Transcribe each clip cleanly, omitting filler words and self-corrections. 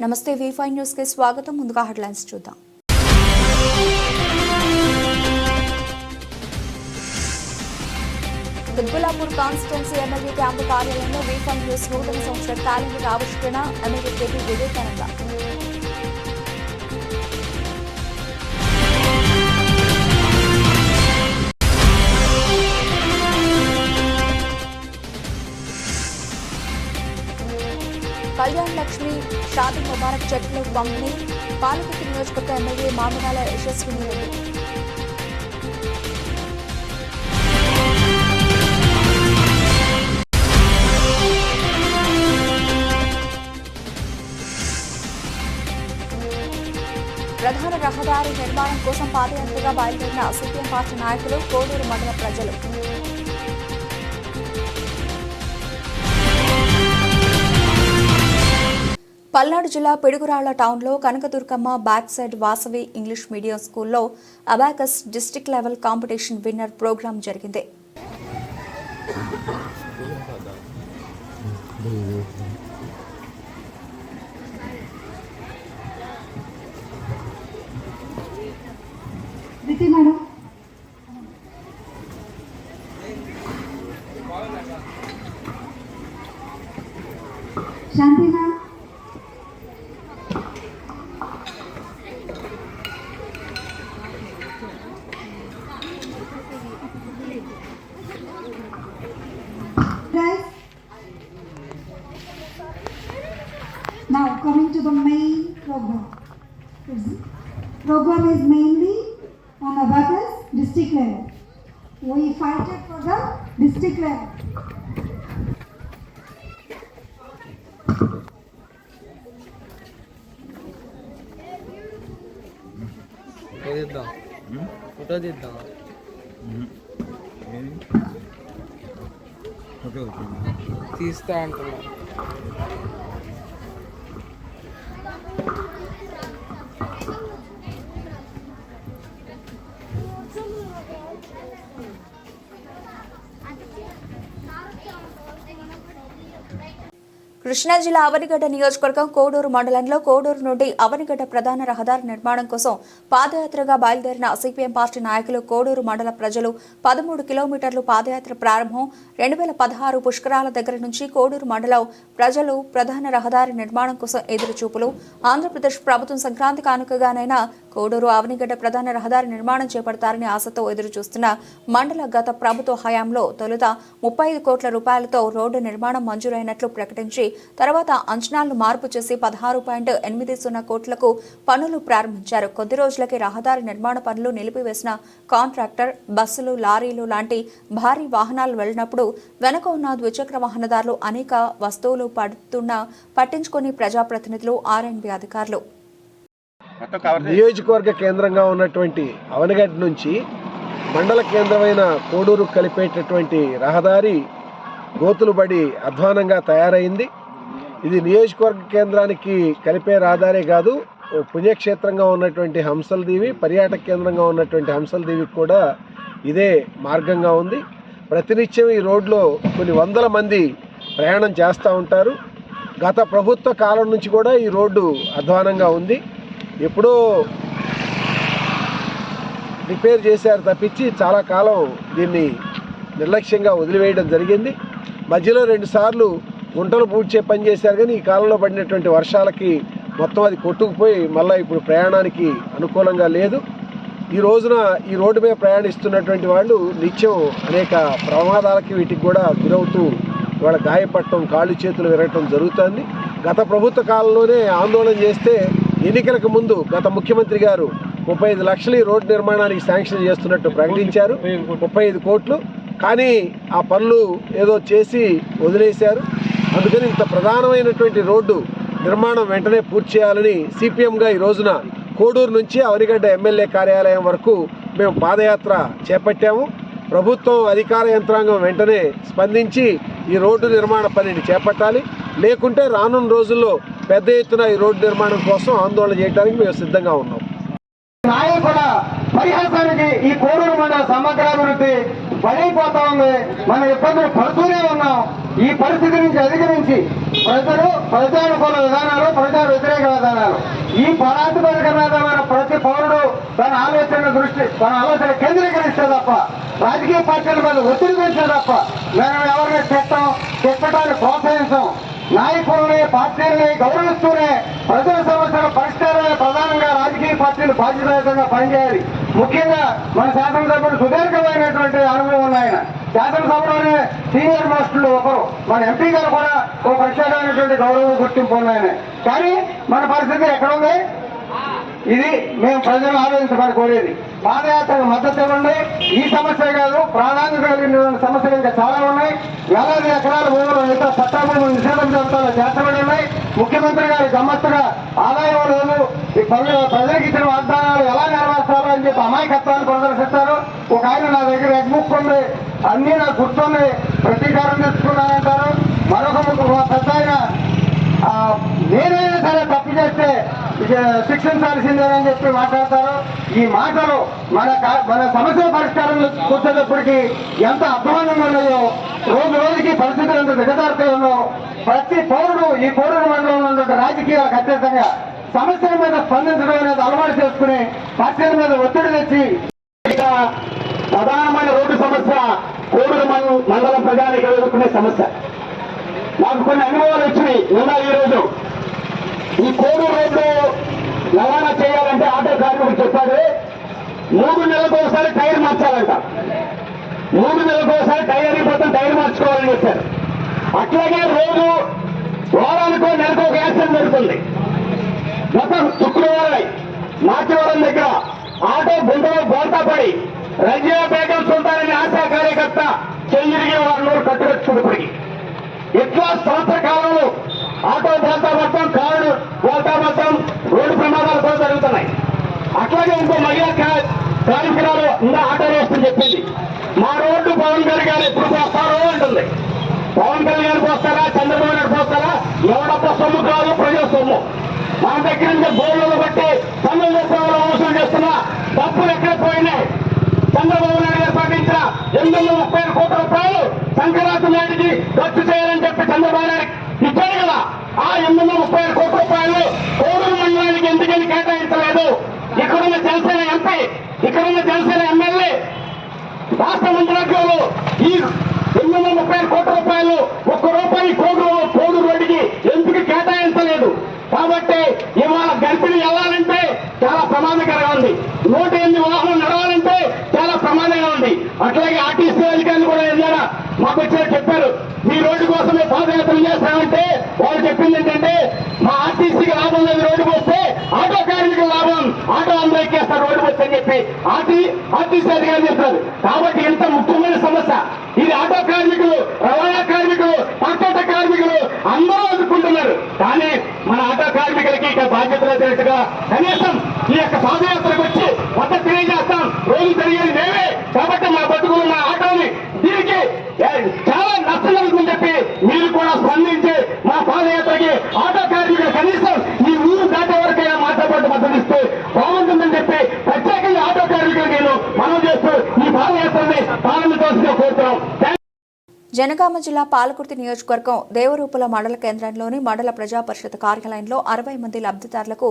నమస్తే V5 news కి స్వాగతం. ముందుగా హెడ్లైన్స్ చూద్దాం. దుబ్బులాపూర్ కాన్స్టిట్యున్సీ ఎమ్మెల్యే క్యాంపు కార్యాలయంలో V5 న్యూస్ నూతన సంవత్సర క్యాలెండర్ ఆవిష్కరణ ఎమ్మెల్యే కేటీ వివేకానంద. కళ్యాణ్ లక్ష్మి షాదీ ముబారక్ చెక్లు పంపిణీ పాలకుర్తి నియోజకవర్గ ఎమ్మెల్యే మామిడాల యశస్విని రెడ్డి. ప్రధాన రహదారి నిర్మాణం కోసం పాదయాత్రగా బయలుదేరిన సిపిఎం పార్టీ నాయకులు, కోడూరు మండల ప్రజలు. పల్నాడు జిల్లా పిడుగురాళ్ల టౌన్లో Kanakadurgamma back side Vasavi English medium స్కూల్లో abacus district level competition winner program జరిగింది. Now coming to the main program. Program is mainly on Abacus district level. We fight it for the district level. Photo తీద్దాం. తీస్తా అంటున్నా. కృష్ణా జిల్లా అవనిగడ్డ నియోజకవర్గం కోడూరు మండలంలో కోడూరు నుండి అవనిగడ్డ ప్రధాన రహదారి నిర్మాణం కోసం పాదయాత్రగా బయలుదేరిన సిపిఎం పార్టీ నాయకులు, కోడూరు మండల ప్రజలు 13 కిలోమీటర్లు పాదయాత్ర ప్రారంభం. 2016 పుష్కరాల దగ్గర నుంచి కోడూరు మండలం ప్రజలు ప్రధాన రహదారి నిర్మాణం కోసం ఎదురుచూపులు. ఆంధ్రప్రదేశ్ ప్రభుత్వం సంక్రాంతి కానుకగానైనా కోడూరు అవనిగడ్డ ప్రధాన రహదారి నిర్మాణం చేపడతారని ఆశతో ఎదురుచూస్తున్న మండల గత ప్రభుత్వ హయాంలో తొలుత 35 కోట్ల రూపాయలతో రోడ్డు నిర్మాణం మంజూరైనట్లు ప్రకటించి తర్వాత అంచనాలను మార్పు చేసి 16.80 కోట్లకు పనులు ప్రారంభించారు. కొద్ది రోజులకే రహదారి నిర్మాణ పనులు నిలిపివేసిన కాంట్రాక్టర్ బస్సులు, లారీలు లాంటి భారీ వాహనాలు వెళ్లినప్పుడు వెనక ఉన్న ద్విచక్ర వాహనదారులు అనేక వస్తువులు పడుతున్నా పట్టించుకుని ప్రజాప్రతినిధులు, R&B అధికారులు. నియోజకవర్గ కేంద్రంగా ఉన్నటువంటి అవనిగడ్డ నుంచి మండల కేంద్రమైన కోడూరు కలిపేటటువంటి రహదారి గోతులు పడి అధ్వానంగా తయారైంది. ఇది నియోజకవర్గ కేంద్రానికి కలిపే రహదారే కాదు, పుణ్యక్షేత్రంగా ఉన్నటువంటి హంసల దీవి, పర్యాటక కేంద్రంగా ఉన్నటువంటి హంసల దీవికి కూడా ఇదే మార్గంగా ఉంది. ప్రతినిత్యం ఈ రోడ్లో కొన్ని వందల మంది ప్రయాణం చేస్తూ ఉంటారు. గత ప్రభుత్వ కాలం నుంచి కూడా ఈ రోడ్డు అధ్వానంగా ఉంది. ఎప్పుడో రిపేర్ చేశారు తప్పించి చాలా కాలం దీన్ని నిర్లక్ష్యంగా వదిలివేయడం జరిగింది. మధ్యలో 2 సార్లు గుంటలు పూడ్చే పని చేశారు, కానీ ఈ కాలంలో పడినటువంటి వర్షాలకి మొత్తం అది కొట్టుకుపోయి మళ్ళీ ఇప్పుడు ప్రయాణానికి అనుకూలంగా లేదు. ఈ రోజున ఈ రోడ్డు మీద ప్రయాణిస్తున్నటువంటి వాళ్ళు నిత్యం అనేక ప్రమాదాలకి వీటికి కూడా గురవుతూ వాళ్ళ గాయపడటం, కాళ్ళు చేతులు విరగటం జరుగుతుంది. గత ప్రభుత్వ కాలంలోనే ఆందోళన చేస్తే ఎన్నికలకు ముందు గత ముఖ్యమంత్రి గారు 35 లక్షలు ఈ రోడ్డు నిర్మాణానికి శాంక్షన్ చేస్తున్నట్టు ప్రకటించారు, 35 కోట్లు. కానీ ఆ పనులు ఏదో చేసి వదిలేశారు. అందుకని ఇంత ప్రధానమైనటువంటి రోడ్డు నిర్మాణం వెంటనే పూర్తి చేయాలని సిపిఎంగా ఈ రోజున కోడూరు నుంచి అవనిగడ్డ ఎమ్మెల్యే కార్యాలయం వరకు మేము పాదయాత్ర చేపట్టాము. ప్రభుత్వం అధికార యంత్రాంగం వెంటనే స్పందించి ఈ రోడ్డు నిర్మాణ పనిని చేపట్టాలి, లేకుంటే రానున్న రోజుల్లో పెద్ద ఎత్తున ఈ రోడ్డు నిర్మాణం కోసం ఆందోళన చేయడానికి మేము సిద్ధంగా ఉన్నాం. నాయకుల పరిహాసానికి ఈ కోడూరు మండల సమగ్రాభివృద్ధి బలైపోతా ఉంది. మనం ఇబ్బందులు పడుతూనే ఉన్నాం. ఈ పరిస్థితి నుంచి అధిగమించి ప్రజానుకూల విధానాలు, ప్రజా వ్యతిరేక విధానాలు. ఈ ప్రాతిపదిక మీద మన ప్రతి పౌరుడు తన ఆలోచన కేంద్రీకరిస్తే తప్ప, రాజకీయ పార్టీల మీద ఒత్తిడి పెంచే తప్ప మేము ఎవరిని తిట్టడానికి ప్రోత్సహించాం. నాయకుల్ని, పార్టీల్ని గౌరవిస్తూనే ప్రజల సమస్యల పరిష్కారమే ప్రధానంగా రాజకీయ పార్టీలు బాధ్యతాయుతంగా పనిచేయాలి. ముఖ్యంగా మన శాసనసభ్యుడు సుదీర్ఘమైనటువంటి అనుభవం ఉన్న ఆయన, శాసనసభలోనే సీనియర్ మోస్టులు ఒకరు, మన ఎంపీ గారు కూడా ఒక ప్రత్యేకమైనటువంటి గౌరవ గుర్తింపు ఉన్నాయని. కానీ మన పరిస్థితి ఎక్కడ ఉంది? ఇది మేము ప్రజలు ఆలోచించమని కోరేది. పాదయాత్రకు మద్దతు ఇవ్వండి. ఈ సమస్య కాదు, ప్రాధాన్యత కలిగిన సమస్యలు ఇంకా చాలా ఉన్నాయి. వేలాది ఎకరాల భూములు ఇతర చట్టాభూములు నిషేధం జరుగుతాలో చేర్చబడి ఉన్నాయి. ముఖ్యమంత్రి గారు గమ్మత్తుగా ఆదాయం లేదు, ఈ ప్రజలకు ఇచ్చిన వాగ్దానాలు ఎలా నెరవేర్చాలో అని చెప్పి అమాయకత్వాన్ని ప్రదర్శిస్తారు. ఒక ఆయన నా దగ్గర ఎగ్బుక్ ఉంది, అన్ని నాకు గుర్తుంది, ప్రతీకారం తెచ్చుకున్నానంటారు. మరొక పెద్ద ఆయన నేనైనా సరే తప్పు చేస్తే శిక్షించాల్సిందేనని చెప్పి మాట్లాడతారు. ఈ మాటలు మన సమస్యల పరిష్కారం కూర్చేటప్పటికీ ఎంత అధ్వానంగా ఉన్నాయో, రోజు రోజుకి పరిస్థితులు ఎంత దిగజారుతాయో, ప్రతి పౌరుడు ఈ కోడూరు మండలంలో ఉన్న రాజకీయాలకు అత్యంతంగా సమస్యల మీద స్పందించడం అనేది అలవాటు చేసుకుని పార్టీల మీద ఒత్తిడి తెచ్చి ఇక ప్రధానమైన రోడ్డు సమస్య కోడూరు మండలం ప్రజానికి ఎదుర్కొనే సమస్య. నాకు కొన్ని అనుభవాలు వచ్చినాయి నిన్న ఈ రోజు. ఈ కోడూరు రోడ్డు రవాణా చేయాలంటే ఆటో కార్మికుడు చెప్పాడు 3 నెలలకు ఒకసారి టైర్ మార్చాలంట. 3 నెలలకు ఒకసారి టైర్ అయిపోతే టైర్ మార్చుకోవాలని చెప్పారు. అట్లాగే రోజు వారానికో నెలకు ఒక యాక్సిడెంట్ జరుగుతుంది. గత శుక్రవారం మార్చివరం దగ్గర ఆటో గుండెలో బోల్తా పడి రజియా బేగం సుల్తాన్ ఆశా కార్యకర్త చెయ్యిరిగి వారు కట్టుకొచ్చుకున్నప్పటికీ ఇట్లా సంవత్సర కాలంలో ఆటో బోల్తా మొత్తం, కారు బోల్తా మొత్తం రోడ్డు ప్రమాదాలు కూడా జరుగుతున్నాయి. అట్లాగే ఇంకో మహిళా కార్మికురాలు ఇంకా ఆటో వేస్తని చెప్పింది, మా రోడ్డు పవన్ కళ్యాణ్ ఎప్పుడు పోస్తారో అంటుంది. పవన్ కళ్యాణ్ పోస్తారా, చంద్రబాబు నాయుడు పోస్తారా? ఎవడప్ప సొమ్ము కాదు, ప్రజల సొమ్ము. మన దగ్గర నుంచి గోళ్లను బట్టి పన్నుల రూపాయలు వసూలు చేస్తున్నా డబ్బులు ఎక్కడ పోయినాయి? చంద్రబాబు నాయుడు గారు ప్రకటించిన 830 కోట్ల రూపాయలు సంక్రాంతి నాటికి ఖర్చు చేయాలని చెప్పి చంద్రబాబు నాయుడు ఇచ్చారు కదా. ఆ 830 కోట్ల రూపాయలు కోడూరు మండలానికి ఎందుకని కేటాయించలేదు? ఇక్కడున్న జనసేన ఎంపీ, ఇక్కడున్న జనసేన ఎమ్మెల్యే, రాష్ట్ర మంత్రులు ఈ 830 కోట్ల రూపాయలు ₹1 కోడూరు రోడ్డుకి ఎందుకు కేటాయించలేదు? కాబట్టి ఇవాళ గర్భిణి వెళ్ళాలంటే చాలా ప్రమాదకరంగా ఉంది. 108 వాహనం నడవాలంటే చాలా ప్రమాదంగా ఉంది. అట్లాగే ఆర్టీసీ అధికారులు కూడా ఏదైనా మాకు వచ్చి చెప్పారు, మీ రోడ్డు కోసమే పాదయాత్రలు చేస్తామంటే వాళ్ళు చెప్పింది ఏంటంటే మా ఆర్టీసీకి లాభం లేదు, రోడ్డు పోస్తే ఆటో కార్మికుల లాభం, ఆటో అందరూ ఎక్కేస్తారు రోడ్డు పోస్తే అని చెప్పి ఆర్టీసీ అధికారులు చెప్తారు. కాబట్టి ఇంత ముఖ్యమైన సమస్య ఇది. ఆటో కార్మికులు, రవాణా కార్మికులు, పట్టణ కార్మికులు అందరూ అందుకుంటున్నారు. కానీ మన ఆటో కార్మికులకి ఇక బాధ్యతలు తెలియట్టుగా కనీసం ఈ యొక్క పాదయాత్రకు వచ్చి మద్దతు తెలియజేస్తాం. రోజు జరిగేది మేమే కాబట్టి మా బతుకులు, మా ఆటోని దీనికి చాలా నష్టం జరుగుతుందని చెప్పి మీరు కూడా స్పందించి మా పాదయాత్రకి ఆటో కార్మికులు కనీసం ఈ ఊరు దాటే వరకు మాతో పాటు మద్దతు ఇస్తే బాగుంటుందని చెప్పి ప్రత్యేకంగా ఆటో కార్మికులు నేను మనం చేస్తూ ఈ పాదయాత్రని ప్రారంభించాల్సిందిగా కోరుతున్నాం. జనగామ జిల్లా పాలకుర్తి నియోజకవర్గం దేవరూపల మండల కేంద్రంలోని మండల ప్రజా పరిషత్ కార్యాలయంలో 60 మంది లబ్ధిదారులకు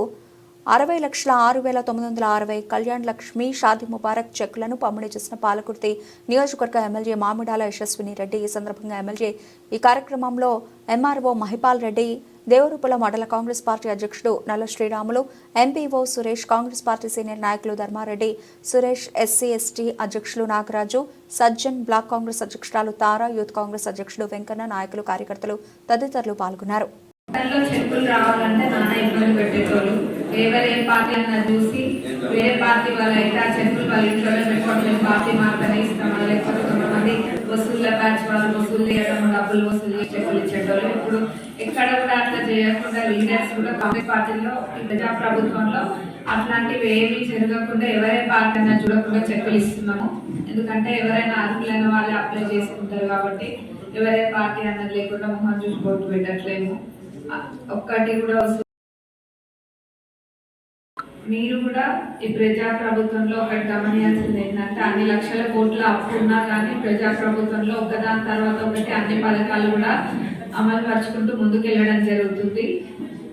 60,06,960 కళ్యాణ్ లక్ష్మి షాదీ ముబారక్ చెక్కులను పంపిణీ చేసిన పాలకుర్తి నియోజకవర్గ ఎమ్మెల్యే మామిడాల యశస్విని రెడ్డి. ఈ సందర్భంగా ఎమ్మెల్యే ఈ కార్యక్రమంలో ఎంఆర్ఓ మహిపాల్ రెడ్డి, దేవరూపల మండల కాంగ్రెస్ పార్టీ అధ్యక్షుడు నల్ల Sriramulu, MPO Suresh, Congress party senior నాయకులు ధర్మారెడ్డి, సురేష్, ఎస్సీ ఎస్టీ అధ్యక్షులు నాగరాజు, సజ్జన్, బ్లాక్ కాంగ్రెస్ అధ్యక్షురాలు తారా, యూత్ కాంగ్రెస్ అధ్యక్షుడు వెంకన్న, నాయకులు, కార్యకర్తలు తదితరులు పాల్గొన్నారు. చెప్పులు రావాలంటే నాన్న ఇబ్బంది పెట్టేటోళ్ళు. ఎవరే పార్టీ అన్న చూసి వేరే పార్టీ వాళ్ళు అయితే ఆ చెప్పులు వాళ్ళ ఇంట్లోనే పెట్టుకోవడం, మేము పార్టీ మాత్రమే ఇస్తామని, లేకపోతే కొంతమంది వసూళ్ళ బ్యాచ్ వాళ్ళు వసూలు చేయడం, డబ్బులు వసూలు చేసి చెప్పులు ఇచ్చేటోళ్ళు. ఇప్పుడు ఎక్కడ కూడా అట్లా చేయకుండా లీడర్స్ కూడా కాంగ్రెస్ పార్టీలో ఈ ప్రజాప్రభుత్వంలో అట్లాంటివి ఏమీ జరగకుండా ఎవరే పార్టీ అన్న చూడకుండా చెప్పులు ఇస్తున్నాము. ఎందుకంటే ఎవరైనా అర్హులైన వాళ్ళే అప్లై చేసుకుంటారు కాబట్టి ఎవరే పార్టీ అన్నది లేకుండా మొహం చూసి ఓటు పెట్టట్లేము. ఒక్కటి కూడా మీరు కూడా ఈ ప్రజాప్రభుత్వంలో ఒకటి గమనించాల్సింది ఏంటంటే అన్ని లక్షల కోట్ల అప్పు ఉన్నా కానీ ప్రజాప్రభుత్వంలో ఒకదాని తర్వాత ఒకటి అన్ని పథకాలు కూడా అమలు పరుచుకుంటూ ముందుకెళ్ళడం జరుగుతుంది.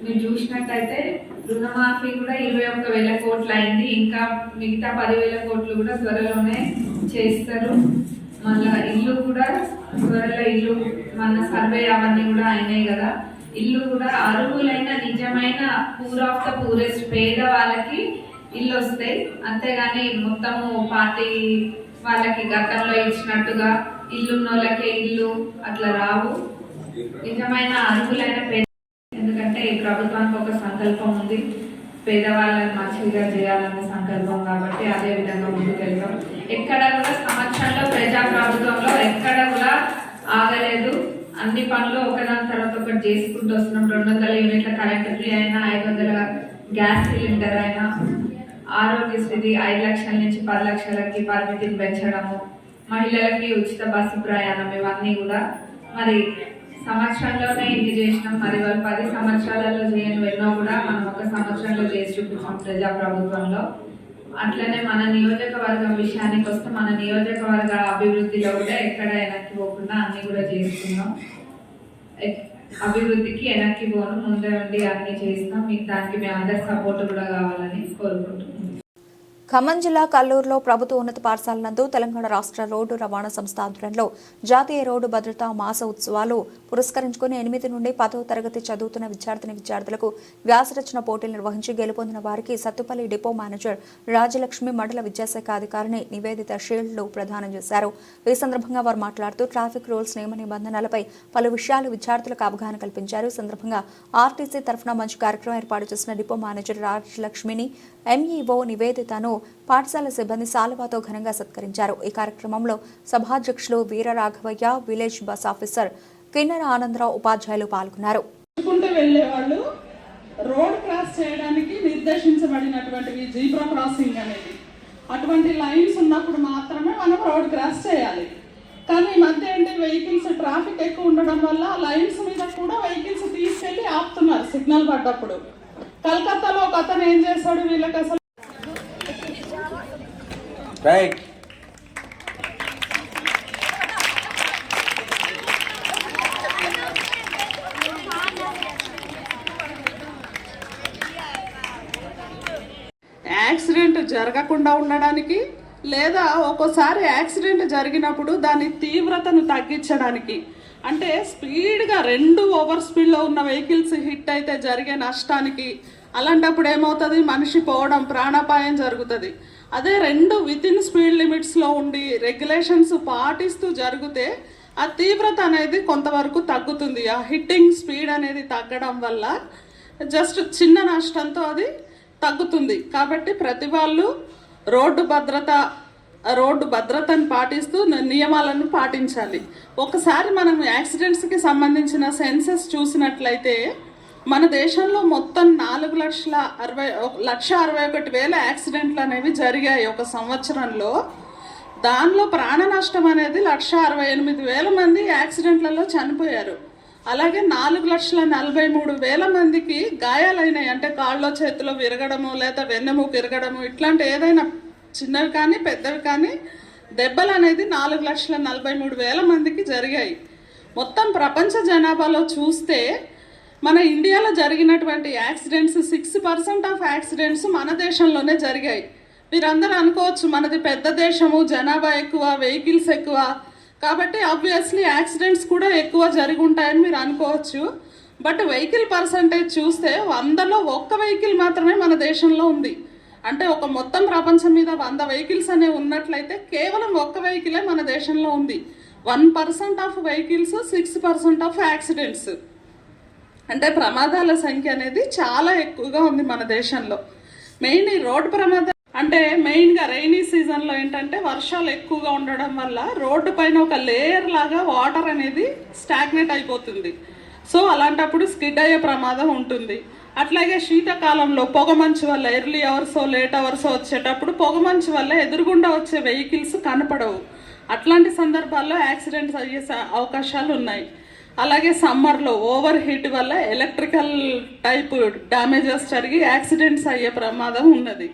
మీరు చూసినట్టయితే రుణమాఫీ కూడా 21,000 కోట్లు అయింది. ఇంకా మిగతా 10,000 కోట్లు కూడా త్వరలోనే చేస్తారు. మళ్ళా ఇల్లు కూడా త్వరలో ఇల్లు మన సర్వే అవన్నీ కూడా అయినాయి కదా. ఇల్లు కూడా అర్హులైన నిజమైన పూర్ ఆఫ్ ద పూరెస్ట్ పేద వాళ్ళకి ఇల్లు వస్తాయి. అంతేగాని మొత్తము పార్టీ వాళ్ళకి గతంలో ఇచ్చినట్టుగా ఇల్లున్నోళ్ళకే ఇల్లు అట్లా రావు. నిజమైన అర్హులైన పేద, ఎందుకంటే ఈ ప్రభుత్వానికి ఒక సంకల్పం ఉంది, పేదవాళ్ళని మంచిగా చేయాలనే సంకల్పం. కాబట్టి అదే విధంగా ముందుకెళ్తాం. ఎక్కడ కూడా సంవత్సరంలో ప్రజా ప్రభుత్వంలో ఎక్కడ కూడా ఆగలేదు. అన్ని పనులు ఒకదాని తర్వాత ఒకటి చేసుకుంటూ వస్తున్నాం. 200 యూనిట్ల కరెంట్ ఫ్రీ అయినా, 500 గ్యాస్ సిలిండర్ అయినా, ఆరోగ్యశ్రీ 5 లక్షల నుంచి 10 లక్షలకి పరిమితిని పెంచడము, మహిళలకి ఉచిత బస్సు ప్రయాణం, ఇవన్నీ కూడా మరి సంవత్సరంలోనే ఇన్ని చేసినాం. మరి వాళ్ళు 10 సంవత్సరాలలో చేయని ఎన్నో కూడా మనం ఒక సంవత్సరంలో చేసి చూపించాం ప్రజా ప్రభుత్వంలో. అట్లనే మన నియోజకవర్గం విషయానికి వస్తే మన నియోజకవర్గ అభివృద్ధిలో కూడా ఎక్కడ వెనక్కి పోకుండా అన్ని కూడా చేస్తున్నాం. అభివృద్ధికి వెనక్కి పోను, ముందే ఉండి అన్ని చేస్తాం. మీకు దానికి మీ అందరి సపోర్ట్ కూడా కావాలని కోరుకుంటున్నాం. ఖమ్మం జిల్లా కల్లూరులో ప్రభుత్వ ఉన్నత పాఠశాల నందు తెలంగాణ రాష్ట్ర రోడ్డు రవాణా సంస్థ ఆధ్వర్యంలో జాతీయ రోడ్డు భద్రతా మాస ఉత్సవాలు పురస్కరించుకుని 8 నుండి 10వ తరగతి చదువుతున్న విద్యార్థులకు వ్యాసరచన పోటీలు నిర్వహించి గెలుపొందిన వారికి సత్తుపల్లి డిపో మేనేజర్ రాజలక్ష్మి, మండల విద్యాశాఖ అధికారిని నివేదిత షీల్డ్లు ప్రదానం చేశారు. ఈ సందర్భంగా వారు మాట్లాడుతూ ట్రాఫిక్ రూల్స్, నియమ నిబంధనలపై పలు విషయాలు విద్యార్థులకు అవగాహన కల్పించారు. ఈ సందర్భంగా ఆర్టీసీ తరఫున మంచి కార్యక్రమం ఏర్పాటు చేసిన డిపో మేనేజర్ రాజలక్ష్మిని, ఎంఈఓ నివేదితను పాఠశాల సిబ్బంది సాలువాతో ఘనంగా సత్కరించారు. ఈ కార్యక్రమంలో సభాధ్యక్షులు వీరరాఘవయ్య, విలేజ్ బస్ ఆఫీసర్ కిన్నెర ఆనందరావు, ఉపాధ్యాయులు పాల్గొన్నారు. వెళ్ళేవాళ్ళు రోడ్ క్రాస్ చేయడానికి నిర్దేశించబడినటువంటివి జీబ్రా క్రాసింగ్ అనేది, అటువంటి లైన్స్ ఉన్నప్పుడు మాత్రమే మనం రోడ్ క్రాస్ చేయాలి. కానీ ఈ మధ్య ఏంటి, వెహికల్స్ ట్రాఫిక్ ఎక్కువ ఉండడం వల్ల లైన్స్ మీద కూడా వెహికల్స్ తీసుకెళ్లి ఆపుతున్నారు సిగ్నల్ పడ్డప్పుడు. కలకత్తాలో ఒక అతను ఏం చేశాడు, వీళ్ళకి అసలు యాక్సిడెంట్ జరగకుండా ఉండడానికి, లేదా ఒక్కోసారి యాక్సిడెంట్ జరిగినప్పుడు దాని తీవ్రతను తగ్గించడానికి, అంటే స్పీడ్గా 2 ఓవర్ స్పీడ్లో ఉన్న వెహికల్స్ హిట్ అయితే జరిగే నష్టానికి, అలాంటప్పుడు ఏమవుతుంది, మనిషి పోవడం, ప్రాణాపాయం జరుగుతుంది. అదే 2 వితిన్ స్పీడ్ లిమిట్స్లో ఉండి రెగ్యులేషన్స్ పాటిస్తూ జరిగితే ఆ తీవ్రత అనేది కొంతవరకు తగ్గుతుంది. ఆ హిట్టింగ్ స్పీడ్ అనేది తగ్గడం వల్ల జస్ట్ చిన్న నష్టంతో అది తగ్గుతుంది. కాబట్టి ప్రతి వాళ్ళు రోడ్డు భద్రతను పాటిస్తూ నియమాలను పాటించాలి. ఒకసారి మనం యాక్సిడెంట్స్కి సంబంధించిన సెన్సెస్ చూసినట్లయితే మన దేశంలో మొత్తం 4,61,000 యాక్సిడెంట్లు అనేవి జరిగాయి ఒక సంవత్సరంలో. దానిలో ప్రాణ నష్టం అనేది 1,68,000 మంది యాక్సిడెంట్లలో చనిపోయారు. అలాగే 4,43,000 మందికి గాయాలైనాయి, అంటే కాళ్ళలో చేతిలో విరగడము, లేదా వెన్నెముక విరగడము, ఇట్లాంటి ఏదైనా చిన్నవి కానీ పెద్దవి కానీ దెబ్బలు అనేది 4,43,000 మందికి జరిగాయి. మొత్తం ప్రపంచ జనాభాలో చూస్తే మన ఇండియాలో జరిగినటువంటి యాక్సిడెంట్స్ 6% ఆఫ్ యాక్సిడెంట్స్ మన దేశంలోనే జరిగాయి. మీరందరూ అనుకోవచ్చు మనది పెద్ద దేశము, జనాభా ఎక్కువ, వెహికల్స్ ఎక్కువ, కాబట్టి ఆబ్వియస్లీ యాక్సిడెంట్స్ కూడా ఎక్కువ జరిగి ఉంటాయని మీరు అనుకోవచ్చు. బట్ వెహికల్ పర్సంటేజ్ చూస్తే 100లో 1 వెహికల్ మాత్రమే మన దేశంలో ఉంది. అంటే ఒక మొత్తం ప్రపంచం మీద 100 వెహికల్స్ అనేవి ఉన్నట్లయితే కేవలం 1 వెహికలే మన దేశంలో ఉంది. 1% ఆఫ్ వెహికల్స్, 6% ఆఫ్ యాక్సిడెంట్స్. అంటే ప్రమాదాల సంఖ్య అనేది చాలా ఎక్కువగా ఉంది మన దేశంలో. మెయిన్ ఈ రోడ్డు ప్రమాదం అంటే మెయిన్గా రైనీ సీజన్లో ఏంటంటే వర్షాలు ఎక్కువగా ఉండడం వల్ల రోడ్డు పైన ఒక లేయర్ లాగా వాటర్ అనేది స్టాగ్నేట్ అయిపోతుంది. సో అలాంటప్పుడు స్కిడ్ అయ్యే ప్రమాదం ఉంటుంది. అట్లాగే శీతాకాలంలో పొగమంచు వల్ల ఎర్లీ అవర్సో లేట్ అవర్సో వచ్చేటప్పుడు పొగమంచు వల్ల ఎదురుగుండా వచ్చే వెహికల్స్ కనపడవు. అట్లాంటి సందర్భాల్లో యాక్సిడెంట్స్ అయ్యే అవకాశాలు ఉన్నాయి. అలాగే సమ్మర్లో ఓవర్ హీట్ వల్ల ఎలక్ట్రికల్ టైప్ డ్యామేజెస్ జరిగి యాక్సిడెంట్స్ అయ్యే ప్రమాదం ఉన్నది.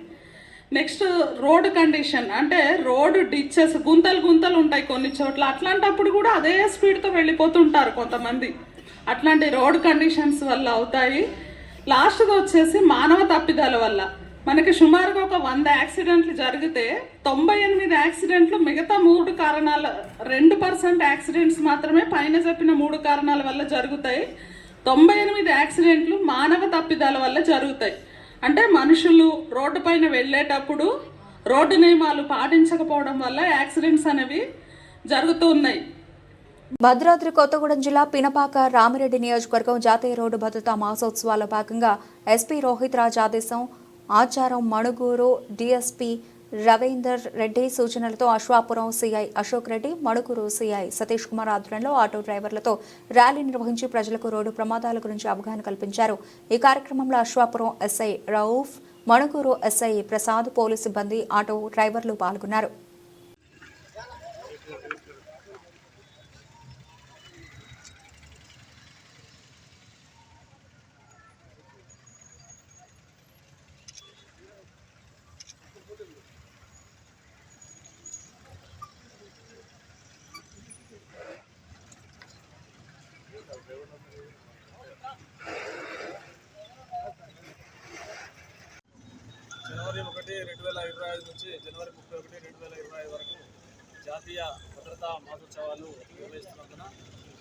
నెక్స్ట్ రోడ్ కండిషన్, అంటే రోడ్డు డిచెస్ గుంతలు ఉంటాయి కొన్ని చోట్ల. అట్లాంటప్పుడు కూడా అదే స్పీడ్తో వెళ్ళిపోతుంటారు కొంతమంది. అట్లాంటి రోడ్ కండిషన్స్ వల్ల అవుతాయి. లాస్ట్గా వచ్చేసి మానవ తప్పిదాల వల్ల మనకి సుమారుగా ఒక 100 యాక్సిడెంట్లు జరిగితే 98 యాక్సిడెంట్లు మిగతా 3 కారణాల 2% యాక్సిడెంట్స్ మాత్రమే పైన చెప్పిన 3 కారణాల వల్ల జరుగుతాయి. 98 యాక్సిడెంట్లు మానవ తప్పిదాల వల్ల జరుగుతాయి. అంటే మనుషులు రోడ్డు పైన వెళ్ళేటప్పుడు రోడ్డు నియమాలు పాటించకపోవడం వల్ల యాక్సిడెంట్స్ అనేవి జరుగుతూ ఉన్నాయి. భద్రాద్రి కొత్తగూడెం జిల్లా పినపాక రామిరెడ్డి నియోజకవర్గం జాతీయ రోడ్డు భద్రతా మాసోత్సవాల భాగంగా ఎస్పీ రోహిత్ రాజ్ ఆచారం మణుగూరు డీఎస్పీ రవీందర్ రెడ్డి సూచనలతో అశ్వాపురం సిఐ అశోక్ రెడ్డి, మణుగూరు సిఐ సతీష్ కుమార్ ఆధ్వర్యంలో ఆటో డ్రైవర్లతో ర్యాలీ నిర్వహించి ప్రజలకు రోడ్డు ప్రమాదాల గురించి అవగాహన కల్పించారు. ఈ కార్యక్రమంలో Ashwapuram SI Rauf, Manuguru SI Prasad, police సిబ్బంది, ఆటో డ్రైవర్లు పాల్గొన్నారు. జనవరి 1, 2025 నుంచి జనవరి 31, 2025 వరకు జాతీయ భద్రతా మాసోత్సవాలు నిర్వహిస్తున్నందున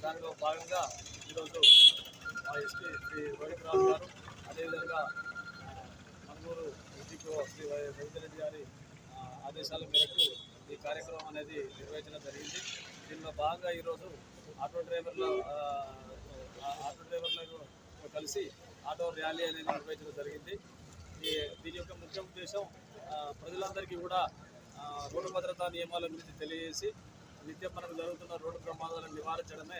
దానిలో భాగంగా ఈరోజు మా ఎస్పీ శ్రీ రోహిత్ రాజ్ గారు, అదేవిధంగా మణుగూరు డిటిఓ శ్రీ రవీందర్ రెడ్డి గారి ఆదేశాల మేరకు ఈ కార్యక్రమం అనేది నిర్వహించడం జరిగింది. దీనిలో భాగంగా ఈరోజు ఆటో డ్రైవర్లతో కలిసి ఆటో ర్యాలీ అనేది నిర్వహించడం జరిగింది. దీని యొక్క ముఖ్య ఉద్దేశం ప్రజలందరికీ కూడా రోడ్డు భద్రతా నియమాల గురించి తెలియజేసి నిత్యం మనకు జరుగుతున్న రోడ్డు ప్రమాదాలను నివారించడమే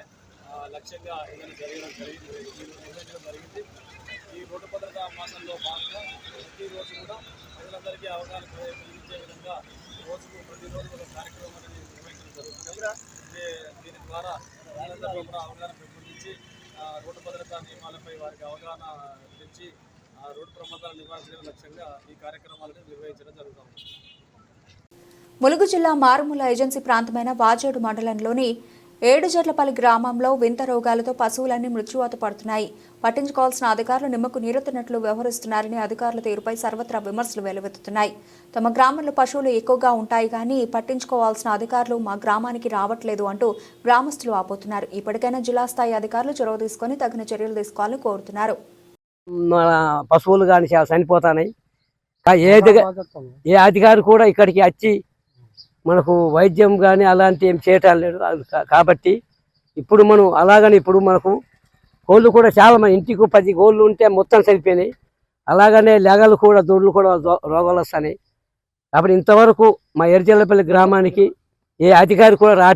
లక్ష్యంగా నిర్వహించడం జరిగింది. ఈ రోడ్డు భద్రతా మాసంలో భాగంగా ప్రతిరోజు కూడా ప్రజలందరికీ అవగాహన కలిగించే విధంగా ప్రతిరోజు ఒక కార్యక్రమం అనేది నిర్వహించడం జరుగుతుంది. దీని ద్వారా ప్రజలందరికీ కూడా అవగాహన పెంపొందించి రోడ్డు భద్రతా నియమాలపై వారికి అవగాహన పెంచి రోడ్డు ప్రమాదాలు నివారించడం లక్ష్యంగా ఈ కార్యక్రమాలను నిర్వహించడం జరుగుతుంది. ములుగు జిల్లా మారుమూల ఏజెన్సీ ప్రాంతమైన వాజేడు మండలంలోని ఏడుజర్లపల్లి గ్రామంలో వింత రోగాలతో పశువులన్నీ మృత్యువాత పడుతున్నాయి. పట్టించుకోవాల్సిన అధికారులు నిమ్మకు నీరెత్తినట్లు వ్యవహరిస్తున్నారని అధికారుల తీరుపై సర్వత్రా విమర్శలు వెలువెత్తుతున్నాయి. తమ గ్రామంలో పశువులు ఎక్కువగా ఉంటాయి కానీ పట్టించుకోవాల్సిన అధికారులు మా గ్రామానికి రావట్లేదు అంటూ గ్రామస్తులు ఆపోతున్నారు. ఇప్పటికైనా జిల్లా స్థాయి అధికారులు చొరవ తీసుకుని తగిన చర్యలు తీసుకోవాలని కోరుతున్నారు. మన పశువులు కానీ చాలా చనిపోతున్నాయి. ఏ అధికారి కూడా ఇక్కడికి వచ్చి మనకు వైద్యం కానీ అలాంటి ఏం చేయటం లేదు. కాబట్టి ఇప్పుడు మనం అలాగని ఇప్పుడు మనకు కోళ్ళు కూడా చాలా మన ఇంటికి 10 కోళ్ళు ఉంటే మొత్తం చనిపోయినాయి. అలాగనే లేగలు కూడా దొడ్లు కూడా రోగాలు వస్తున్నాయి. కాబట్టి ఇంతవరకు మా ఎర్జల్లపల్లి గ్రామానికి ఏ అధికారి కూడా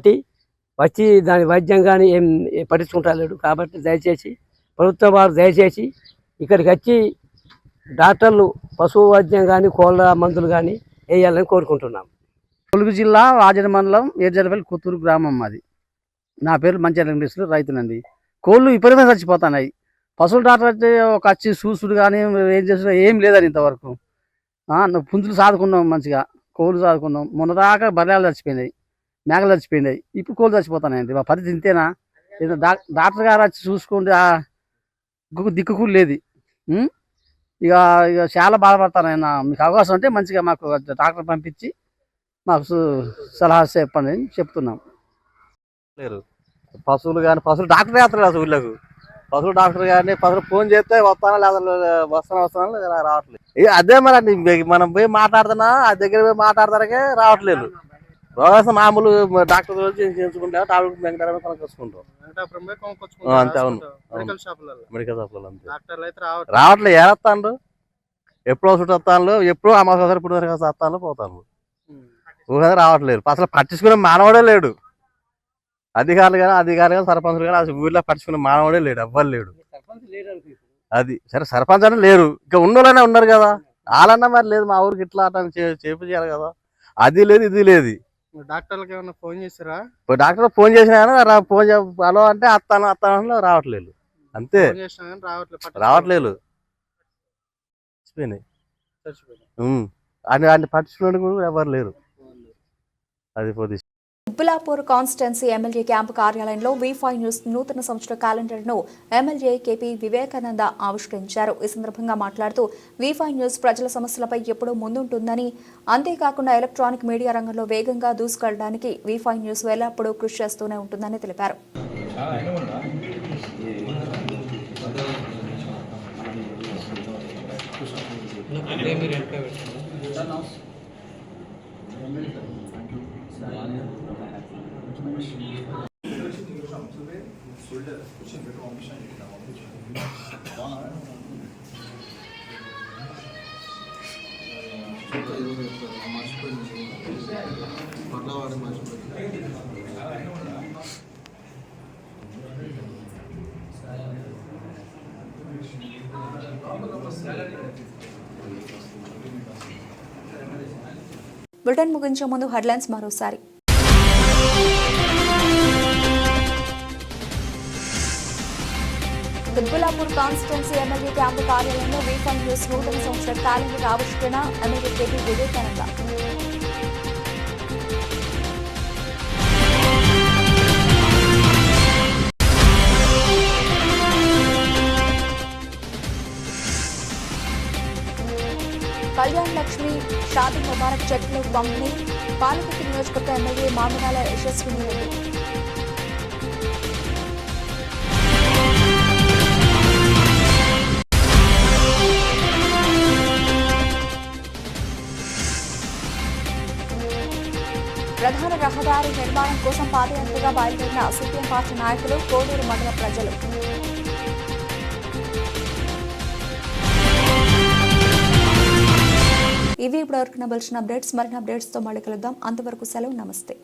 వచ్చి దాని వైద్యం కానీ ఏం పట్టించుకుంటలేడు. కాబట్టి దయచేసి ప్రభుత్వం వారు దయచేసి ఇక్కడికి వచ్చి డాక్టర్లు పశువు వైద్యం కానీ కోళ్ళ మందులు కానీ వేయాలని కోరుకుంటున్నాం. ములుగు జిల్లా వాజేడు మండలం ఏర్జల్లపల్లి కొత్తూరు గ్రామం మాది. నా పేరు మంచి వెంకటేశ్వర, రైతునండి. కోళ్ళు విపరీతంగా చచ్చిపోతున్నాయి. పశువుల డాక్టర్ అయితే ఒక వచ్చి చూసుడు కానీ ఏం చేస్తున్నా ఏం లేదని ఇంతవరకు. పుంజులు సాదుకున్నాం, మంచిగా కోళ్ళు సాదుకున్నాం. మొన్న దాకా బర్రెలు చచ్చిపోయినాయి, మేకలు చచ్చిపోయినాయి. ఇప్పుడు కోళ్ళు చచ్చిపోతున్నాయండి. మా పరిస్థితి ఇంతేనా? డాక్టర్ గారు వచ్చి చూసుకుంటే దిక్కు లేదు. ఇక చాలా బాధపడతాను. మీకు అవకాశం ఉంటే మంచిగా మాకు డాక్టర్ పంపించి మాకు సలహా చెప్పండి అని చెప్తున్నాం. లేరు పశువులు కానీ పశువులు డాక్టర్ వేస్తారు ఊళ్ళకు. పశువులు డాక్టర్ కానీ పశువులు ఫోన్ చేస్తే వస్తానా లేదా వస్తానా రావట్లేదు. అదే మరి మనం పోయి మాట్లాడుతున్నా ఆ దగ్గర పోయి మాట్లాడతానికే రావట్లేదు. వ్యవస్థ మామూలు డాక్టర్ చేయించుకుంటా టాబ్లెట్ వెంకటరామ కొనుక్కొచ్చుకుంటాం అంతే. అవును, మెడికల్ షాపులలో రావట్లేదు. ఏస్తాను ఎప్పుడో చుట్టూ వస్తాను, ఎప్పుడో అమాసరి ఇప్పుడు వస్తాను పోతాను. ఊహ రావట్లేదు. అసలు పట్టించుకునే మానవుడే లేడు. అధికారులు కానీ సర్పంచులు కానీ అసలు ఊళ్ళో పట్టించుకునే మానవుడే లేడు, ఎవ్వరు లేడు. అది సరే సర్పంచ్ అని లేరు, ఇంకా ఉన్నోళ్ళనే ఉన్నారు కదా. వాళ్ళన్నా మరి లేదు మా ఊరికి ఇట్లా అట్లా చేయాలి కదా. అది లేదు ఇది లేదు. డాక్టర్లకు ఏమన్నా ఫోన్ చేసారా? డాక్టర్ ఫోన్ చేసినా ఫోన్ హలో అంటే అత్తాను రావట్లేదు. అంతే, రావట్లేదు. అన్ని పట్టించుకునే కూడా ఎవరు లేరు. అది పోతే ఉబ్బులాపూర్ కాన్స్టిట్యున్సీ ఎమ్మెల్యే క్యాంపు కార్యాలయంలో V5 న్యూస్ నూతన సంవత్సర క్యాలెండర్ను ఎమ్మెల్యే KP వివేకానంద ఆవిష్కరించారు. ఈ సందర్భంగా మాట్లాడుతూ V5 న్యూస్ ప్రజల సమస్యలపై ఎప్పుడూ ముందుంటుందని, అంతేకాకుండా ఎలక్ట్రానిక్ మీడియా రంగంలో వేగంగా దూసుకెళ్లడానికి V5 న్యూస్ ఎల్లప్పుడూ కృషి చేస్తూనే ఉంటుందని తెలిపారు. బులెటిన్ ముగించే ముందు హెడ్లైన్స్ మరోసారి. ఉబ్బులాపూర్ కాన్స్టిట్యున్సీ ఎమ్మెల్యే క్యాంపు కార్యాలయంలో V5 న్యూస్ నూతన సంవత్సర క్యాలెండర్ ఆవిష్కరణ ఎమ్మెల్యే KP వివేకానంద. కళ్యాణ్ లక్ష్మి షాదీ ముబారక్ చెట్లు పంపిణీ పాలకుర్తి నియోజకవర్గ ఎమ్మెల్యే మామిడాల యశస్విని రెడ్డి. ప్రధాన రహదారి నిర్మాణం కోసం పాదయాత్రగా బయలుదేరిన సిపిఎం పార్టీ నాయకులు, కోడూరు మండల ప్రజలు. ఇవి ఇప్పటివరకు నవలసిన అప్డేట్స్. మరిన్ని అప్డేట్స్తో మళ్ళీ కలుద్దాం. అంతవరకు సెలవు. నమస్తే.